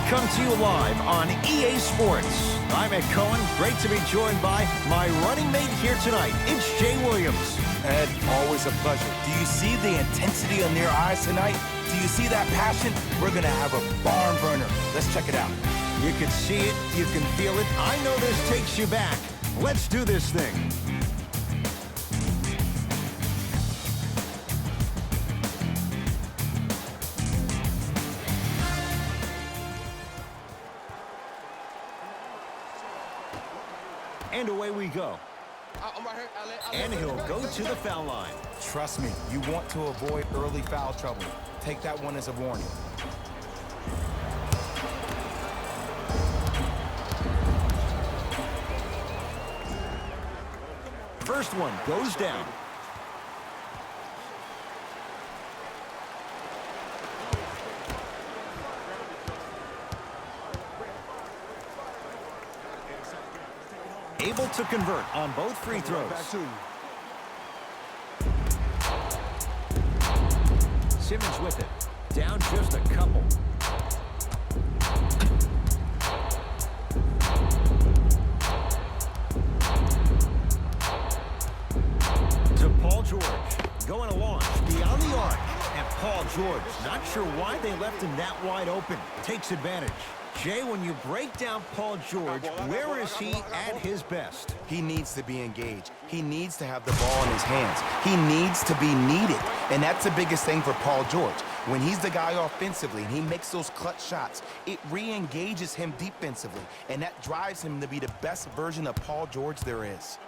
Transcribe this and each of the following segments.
come to you live on EA Sports. I'm Ed Cohen. Great to be joined by my running mate here tonight. It's Jay Williams. Ed, always a pleasure. Do you see the intensity in their eyes tonight? Do you see that passion? We're going to have a barn burner. Let's check it out. You can see it. You can feel it. I know this takes you back. Let's do this thing. And away we go. And he'll go to the foul line. Trust me, you want to avoid early foul trouble. Take that one as a warning. First one goes down. Able to convert on both free throws. Simmons with it. Down just a couple. To Paul George. Going a launch beyond the arc. And Paul George, not sure why they left him that wide open. Takes advantage. Jay, when you break down Paul George, where is he at his best? He needs to be engaged. He needs to have the ball in his hands. He needs to be needed. And that's the biggest thing for Paul George. When he's the guy offensively and he makes those clutch shots, it re-engages him defensively. And that drives him to be the best version of Paul George there is.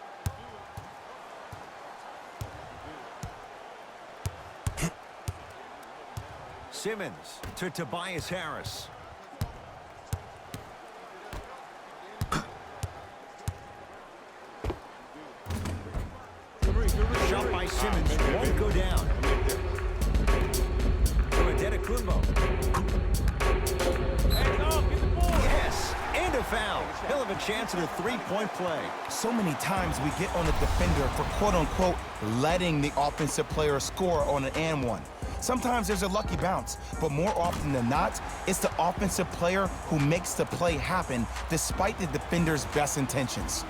Simmons to Tobias Harris. Shot by Simmons won't go down. Yes, and a foul. He'll have a chance at a three-point play. So many times we get on the defender for quote-unquote letting the offensive player score on an and one. Sometimes there's a lucky bounce, but more often than not, it's the offensive player who makes the play happen despite the defender's best intentions.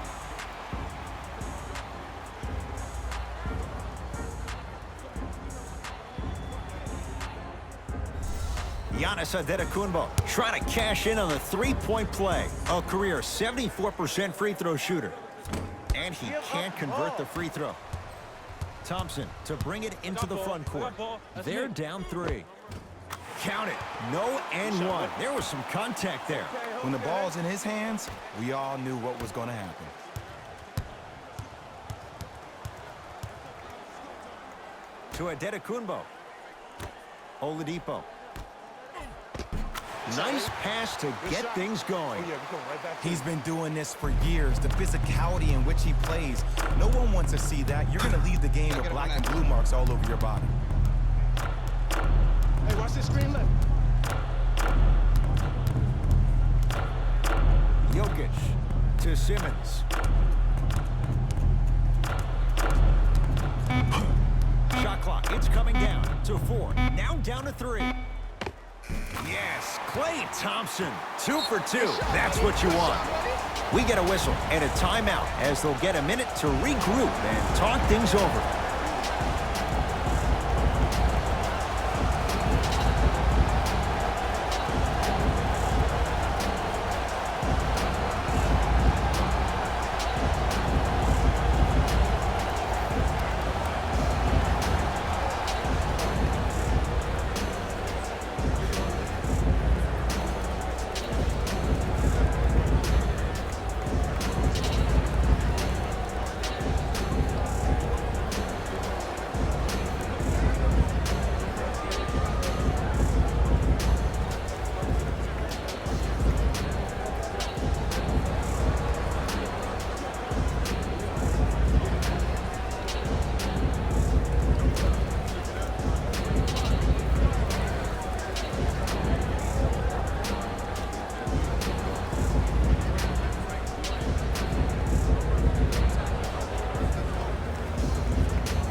Giannis Antetokounmpo trying to cash in on the three-point play. A career 74% free throw shooter. And he can't convert the free throw. Thompson to bring it into the front court. They're down three. Count it. No and one. There was some contact there. When the ball's in his hands, we all knew what was going to happen. To Antetokounmpo. Oladipo. Nice pass to get things going. He's been doing this for years. The physicality in which he plays. No one wants to see that. You're going to leave the game with black and blue marks all over your body. Hey, watch this screen left. Jokic to Simmons. Shot clock, it's coming down to 4. Now down to 3. Yes, Klay Thompson, 2 for 2. That's what you want. We get a whistle and a timeout as they'll get a minute to regroup and talk things over.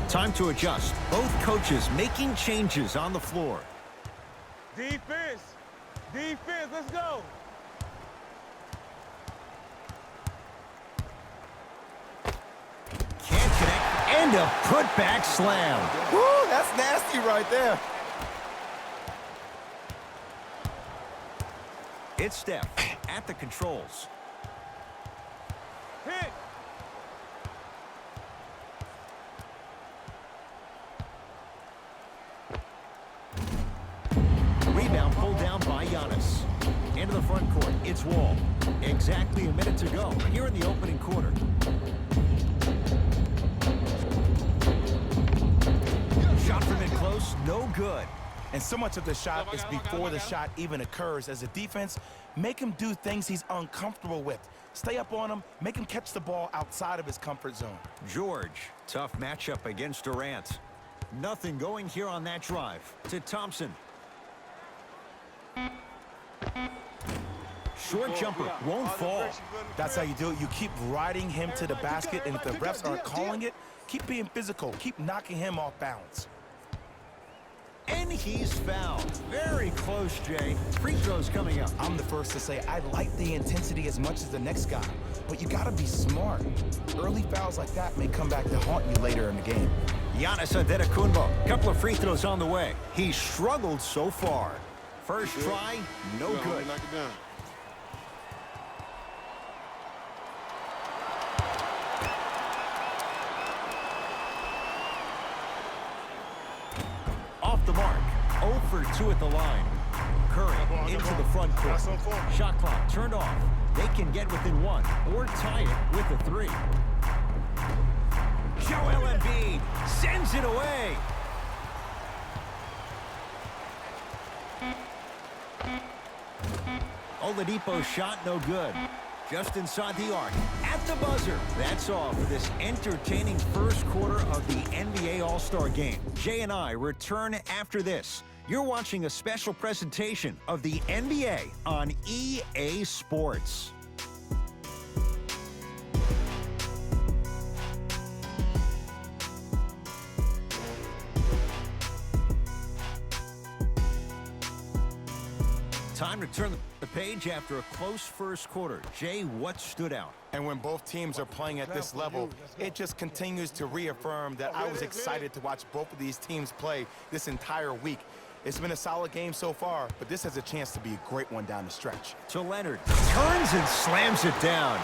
Time to adjust. Both coaches making changes on the floor. Defense. Defense, let's go. Can't connect. And a putback slam. Woo, that's nasty right there. It's Steph at the controls. Hit. Rebound pulled down by Giannis. Into the front court, it's Wall. Exactly a minute to go here in the opening quarter. Shot from in close, no good. And so much of the shot is before the shot even occurs. As a defense, make him do things he's uncomfortable with. Stay up on him, make him catch the ball outside of his comfort zone. George, tough matchup against Durant. Nothing going here on that drive. To Thompson. Short jumper won't fall. That's how you do it. You keep riding him to the basket, and if the refs aren't calling it, keep being physical. Keep knocking him off balance. And he's fouled. Very close, Jay. Free throws coming up. I'm the first to say I like the intensity as much as the next guy, but you gotta be smart. Early fouls like that may come back to haunt you later in the game. Giannis Antetokounmpo. Couple of free throws on the way. He struggled so far. First try, no good. Knock it down. Off the mark. 0 for 2 at the line. Curry into the front court. Shot clock turned off. They can get within 1 or tie it with a 3. Joel Embiid sends it away. Oladipo's shot no good. Just inside the arc. At the buzzer. That's all for this entertaining first quarter of the NBA All-Star Game. Jay and I return after this. You're watching a special presentation of the NBA on EA Sports. Time to turn the page after a close first quarter. Jay, what stood out? And when both teams are playing at this level, it just continues to reaffirm that I was excited to watch both of these teams play this entire week. It's been a solid game so far, but this has a chance to be a great one down the stretch. To Leonard. Turns and slams it down.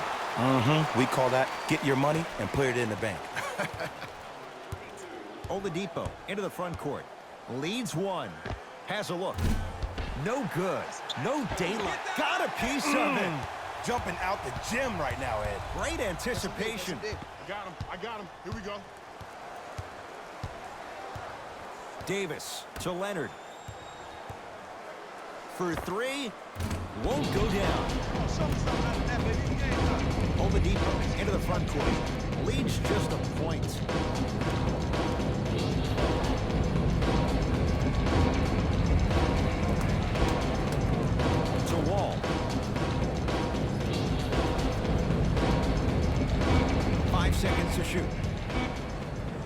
We call that get your money and put it in the bank. Oladipo into the front court. Leads 1. Has a look. No good. No daylight. Got a piece of it. Jumping out the gym right now, Ed. Great anticipation. I got him. Here we go. Davis to Leonard. For 3. Won't go down. Oladipo into the front court. Leads just a point. To Wall. 5 seconds to shoot.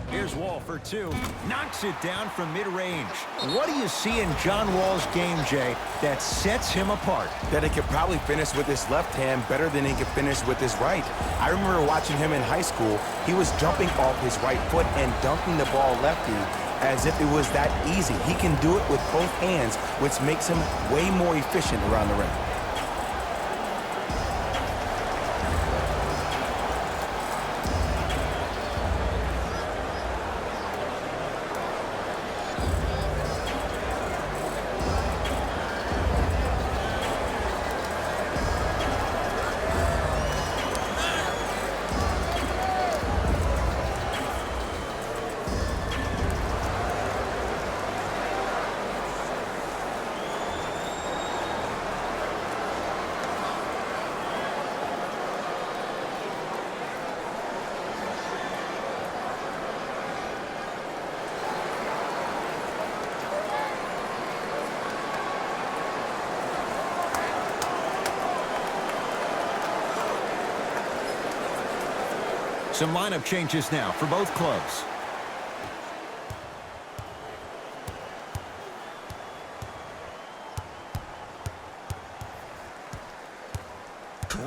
Here's Wall for 2. Knocks it down from mid-range. What do you see in John Wall's game, Jay, that sets him apart? That he could probably finish with his left hand better than he could finish with his right. I remember watching him in high school. He was jumping off his right foot and dunking the ball lefty as if it was that easy. He can do it with both hands, which makes him way more efficient around the rim. Some lineup changes now for both clubs.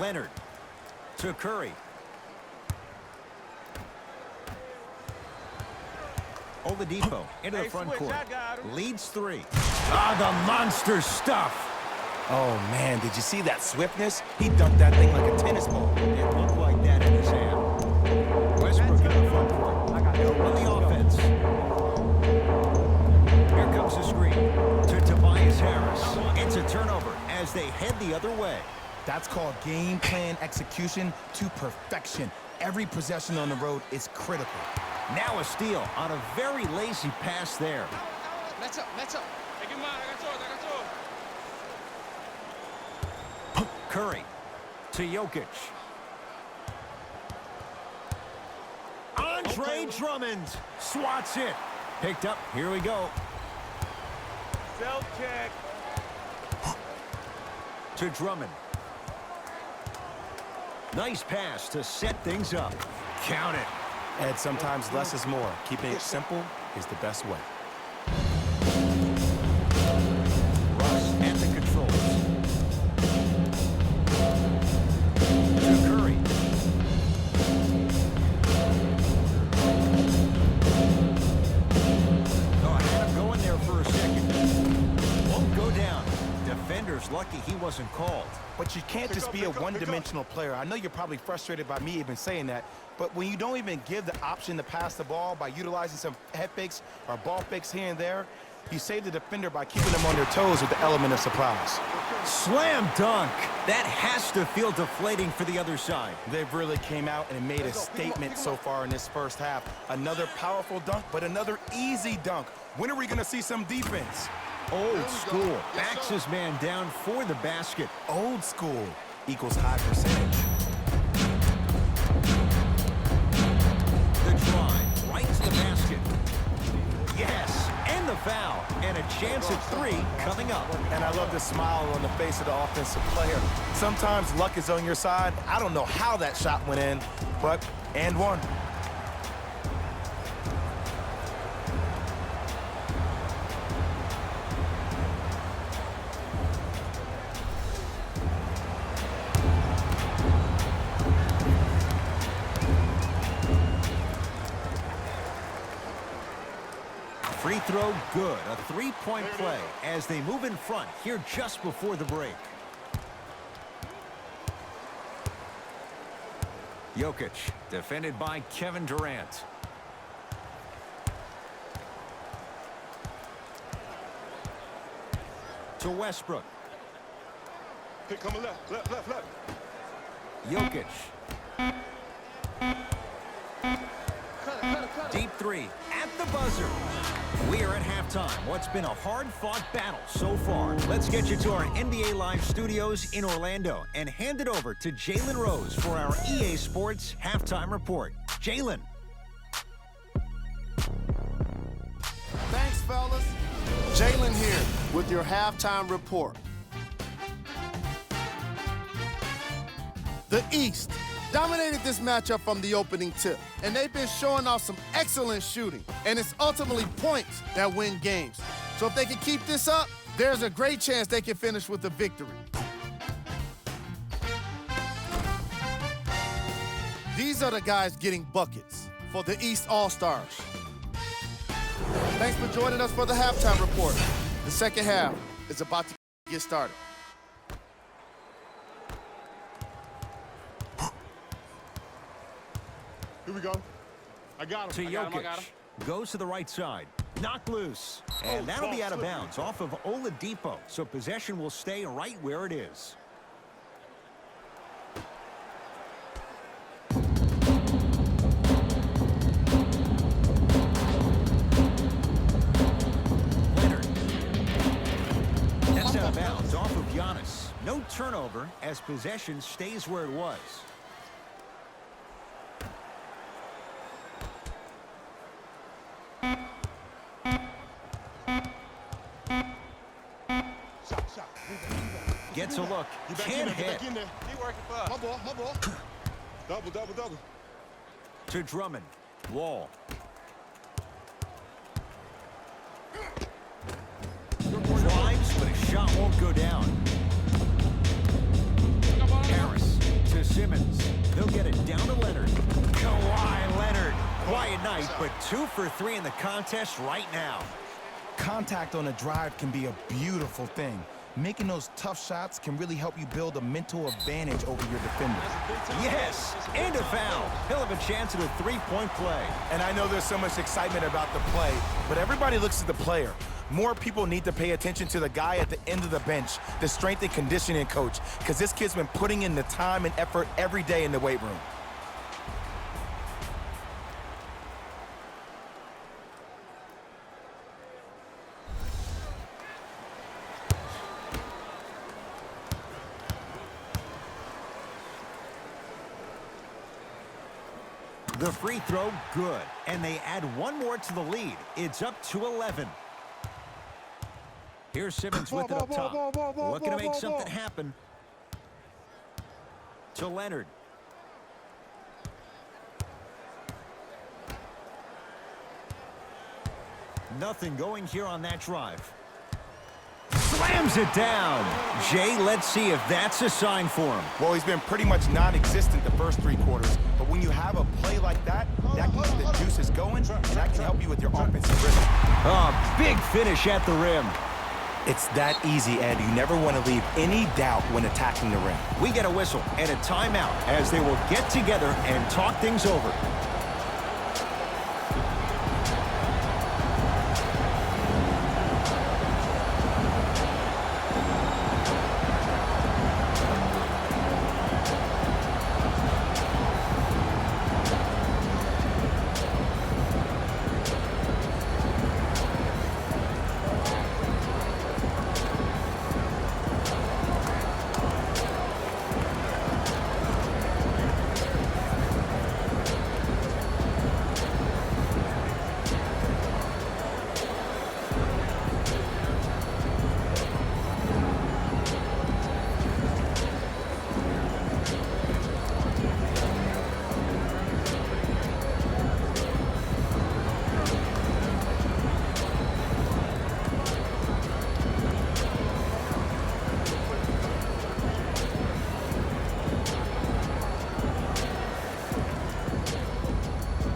Leonard to Curry. Oladipo into the front court. Leads 3. Ah, the monster stuff. Oh, man, did you see that swiftness? He dunked that thing like a tennis ball. It looked like that in his hand. Westbrook in the front court. He'll run the offense. Here comes the screen to Tobias Harris. It's a turnover as they head the other way. That's called game plan execution to perfection. Every possession on the road is critical. Now a steal on a very lazy pass there. Match up. Hey, give mine. I got yours. Curry to Jokic. Andre Drummond swats it. Picked up. Here we go. Self-check. To Drummond. Nice pass to set things up. Count it. And sometimes less is more. Keeping it simple is the best way. Russ at the controls. To Curry. Oh, I had him going there for a second. Won't go down. Defender's lucky he wasn't called. But you can't just be a one-dimensional player. I know you're probably frustrated by me even saying that, but when you don't even give the option to pass the ball by utilizing some head fakes or ball fakes here and there, you save the defender by keeping them on their toes with the element of surprise. Slam dunk. That has to feel deflating for the other side. They've really came out and made a statement so far in this first half. Another powerful dunk, but another easy dunk. When are we going to see some defense? Old school. Backs his man down for the basket. Old school equals high percentage. The drive right to the basket. Yes, and the foul. And a chance at 3 coming up. And I love the smile on the face of the offensive player. Sometimes luck is on your side. I don't know how that shot went in, but and one. Free throw good. A 3-point play as they move in front here just before the break. Jokic, defended by Kevin Durant. To Westbrook. Here, coming left. Jokic. Deep 3 at the buzzer. We are at halftime. What's been a hard-fought battle so far. Let's get you to our NBA Live studios in Orlando and hand it over to Jalen Rose for our EA Sports Halftime Report. Jalen. Thanks, fellas. Jalen here with your halftime report. The East dominated this matchup from the opening tip, and they've been showing off some excellent shooting, and it's ultimately points that win games. So if they can keep this up, there's a great chance they can finish with a victory. These are the guys getting buckets for the East AllStars. Thanks for joining us for the halftime report. The second half is about to get started. Here we go. I got him. To Jokic. Goes to the right side. Knocked loose. And that'll be out of bounds off of Oladipo. So possession will stay right where it is. Leonard. That's out of bounds off of Giannis. No turnover as possession stays where it was. Gets a look. Can't hit. He working for us. My ball. Double. To Drummond. Wall. Drives, but his shot won't go down. Harris. to Simmons. He'll get it down to Leonard. Kawhi Leonard. Quiet night, but 2 for 3 in the contest right now. Contact on a drive can be a beautiful thing. Making those tough shots can really help you build a mental advantage over your defender. Yes, and a foul. He'll have a chance at a three-point play. And I know there's so much excitement about the play, but everybody looks at the player. More people need to pay attention to the guy at the end of the bench, the strength and conditioning coach, because this kid's been putting in the time and effort every day in the weight room. The free throw, good. And they add one more to the lead. It's up to 11. Here's Simmons with it up top. Looking to make something happen. To Leonard. Nothing going here on that drive. Slams it down. Jay, let's see if that's a sign for him. Well, he's been pretty much non-existent the first 3 quarters, but when you have a play like that, that can get the juices going, and that can help you with your offensive rhythm. Oh, big finish at the rim. It's that easy, Ed. You never want to leave any doubt when attacking the rim. We get a whistle and a timeout as they will get together and talk things over.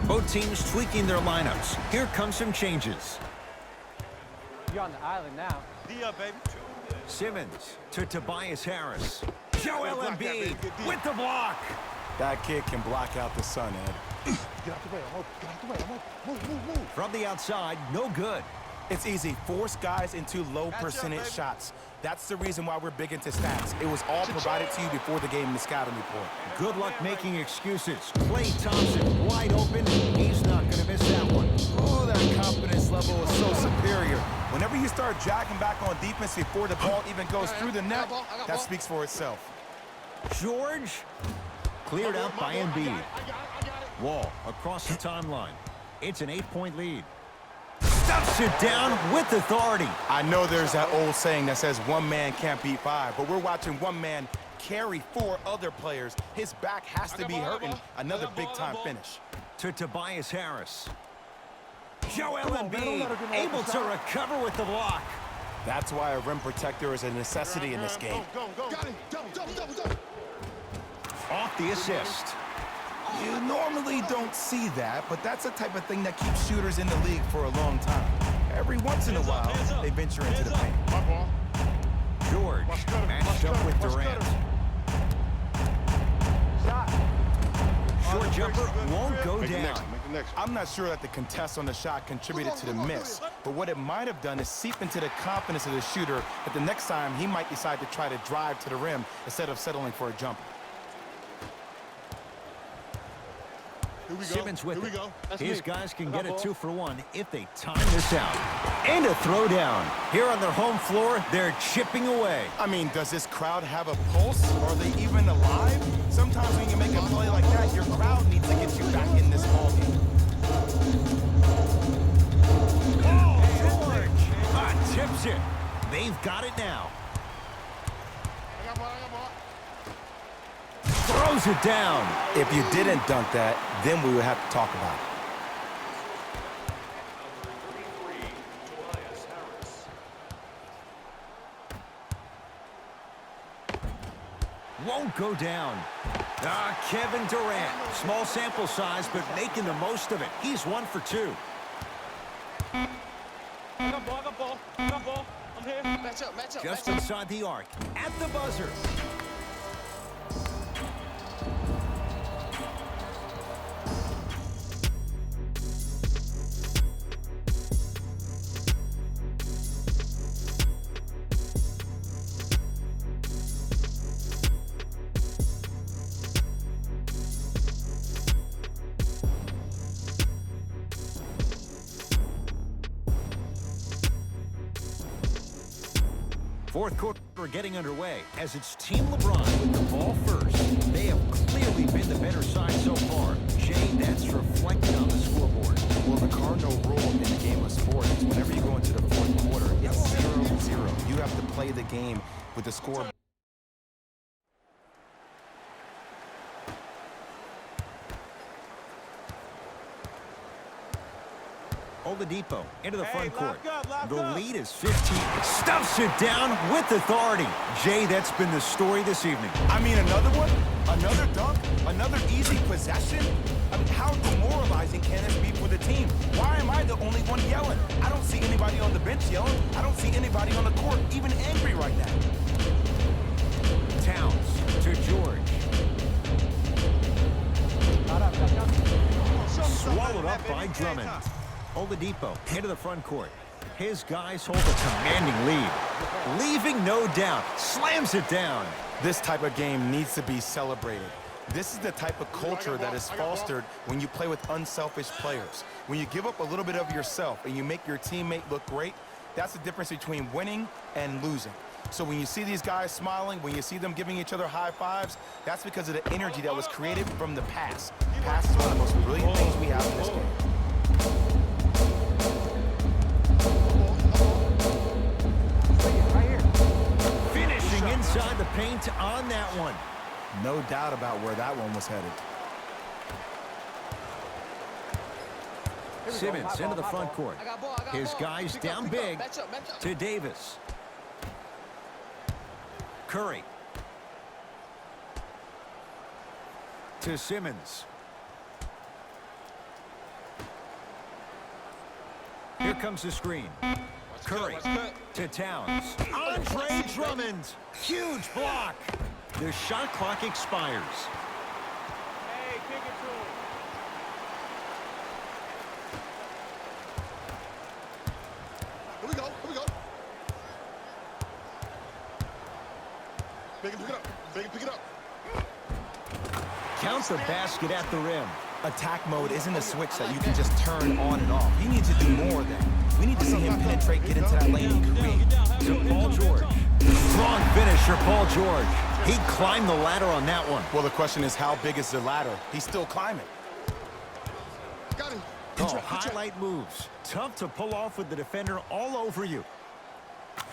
Both teams tweaking their lineups. Here come some changes. You're on the island now. D up, baby. Simmons to Tobias Harris. Joel Embiid with the block. That kid can block out the sun, Ed. Get out the way. Get out the way. Move. From the outside, no good. It's easy. Force guys into low percentage baby. shots. That's the reason why we're big into stats. It was all provided to you before the game in the scouting report. Good luck making excuses. Klay Thompson wide open. He's not going to miss that one. Oh, that confidence level is so superior. Whenever you start dragging back on defense before the ball even goes through the net, that speaks for itself. George cleared out by Embiid. Wall across the timeline. It's an 8-point lead. Stuffs it down with authority. I know there's that old saying that says one man can't beat 5, but we're watching one man carry 4 other players. His back has to be hurting. Another big-time finish. To Tobias Harris. Joel Embiid able to recover with the block. That's why a rim protector is a necessity in this game. Go. Got it. Double. Off the assist. You normally don't see that, but that's the type of thing that keeps shooters in the league for a long time. Every once in a while, they venture into the paint. My ball. George matched up with Durant. Short jumper won't go Make the down. next one. Make the next one. I'm not sure that the contest on the shot contributed to the miss, but what it might have done is seep into the confidence of the shooter that the next time he might decide to try to drive to the rim instead of settling for a jumper. Here we go. Simmons with Here we it. go. His guys can get a 2-for-1 if they time this out. And a throwdown. Here on their home floor, they're chipping away. I mean, does this crowd have a pulse? Are they even alive? Sometimes when you make a play like that, your crowd needs to get you back in this ballgame. Oh, George! Tips it. They've got it now. I got one. Throws it down. If you didn't dunk that, then we would have to talk about it. Won't go down. Kevin Durant. Small sample size, but making the most of it. He's 1 for 2. I got ball, I got ball, I got ball. I'm here. Match up, match up, Just match up. inside the arc. At the buzzer. Fourth quarter getting underway as it's Team LeBron with the ball first. They have clearly been the better side so far. Jay, that's reflected on the scoreboard. Well, the cardinal rule in the game of sports is whenever you go into the fourth quarter, it's 0-0. You have to play the game with the score. Oladipo into the front court. The lead is 15. Stuffs it down with authority. Jay, that's been the story this evening. I mean, another one? Another dunk? Another easy possession? I mean, how demoralizing can this be for the team? Why am I the only one yelling? I don't see anybody on the bench yelling. I don't see anybody on the court even angry right now. Towns to George. Swallowed up by Drummond. Oladipo into the front court. His guys hold a commanding lead. Leaving no doubt. Slams it down. This type of game needs to be celebrated. This is the type of culture that is fostered when you play with unselfish players. When you give up a little bit of yourself and you make your teammate look great, that's the difference between winning and losing. So when you see these guys smiling, when you see them giving each other high fives, that's because of the energy that was created from the pass. Pass is one of the most brilliant things we have in this game. Finishing inside the paint on that one. No doubt about where that one was headed. Simmons into the front court. I got ball, I got His ball. guys Pick down up, big match up, match up. to Davis. Curry. To Simmons. Here comes the screen. Curry to Towns. Andre Drummond. Huge block. The shot clock expires. Hey, kick it to him. Here we go. Here we go. Make him pick it up. Make him pick it up. Counts the basket at the rim. Attack mode isn't a switch that you can just turn on and off. He needs to do more of that. We need to see him penetrate, get into that lane, and create. To Paul George. Strong finisher, Paul George. He climbed the ladder on that one. Well, the question is, how big is the ladder? He's still climbing. Got him. Oh, highlight moves. Tough to pull off with the defender all over you.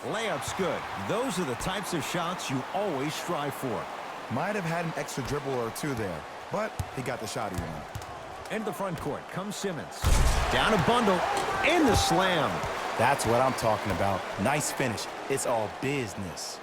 Layup's good. Those are the types of shots you always strive for. Might have had an extra dribble or two there, but he got the shot he wanted. Into the front court comes Simmons. Down a bundle. In the slam. That's what I'm talking about. Nice finish. It's all business.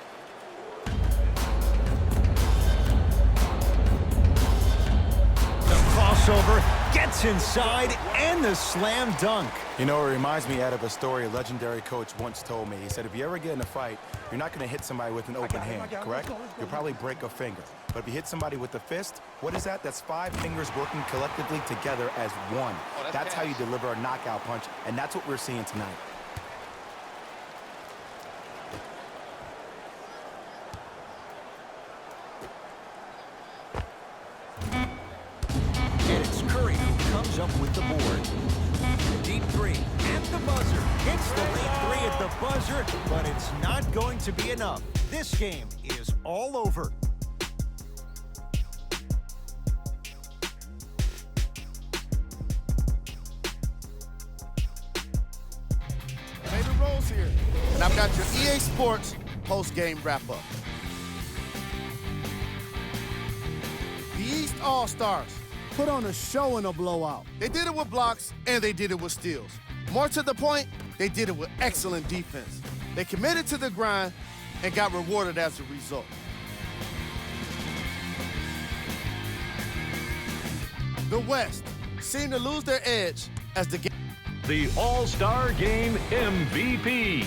The crossover gets inside and the slam dunk. You know, it reminds me out of a story a legendary coach once told me. He said, if you ever get in a fight, you're not going to hit somebody with an open hand, correct? You'll probably break a finger. But if you hit somebody with a fist, what is that? That's 5 fingers working collectively together as one. That's how you deliver a knockout punch, and that's what we're seeing tonight. And it's Curry who comes up with the board. Deep three at the buzzer. Hits the late three at the buzzer, but it's not going to be enough. This game is all over. David Rose here, and I've got your EA Sports post-game wrap-up. The East All-Stars put on a show in a blowout. They did it with blocks, and they did it with steals. More to the point, they did it with excellent defense. They committed to the grind and got rewarded as a result. The West seem to lose their edge as the game. The All-Star Game MVP.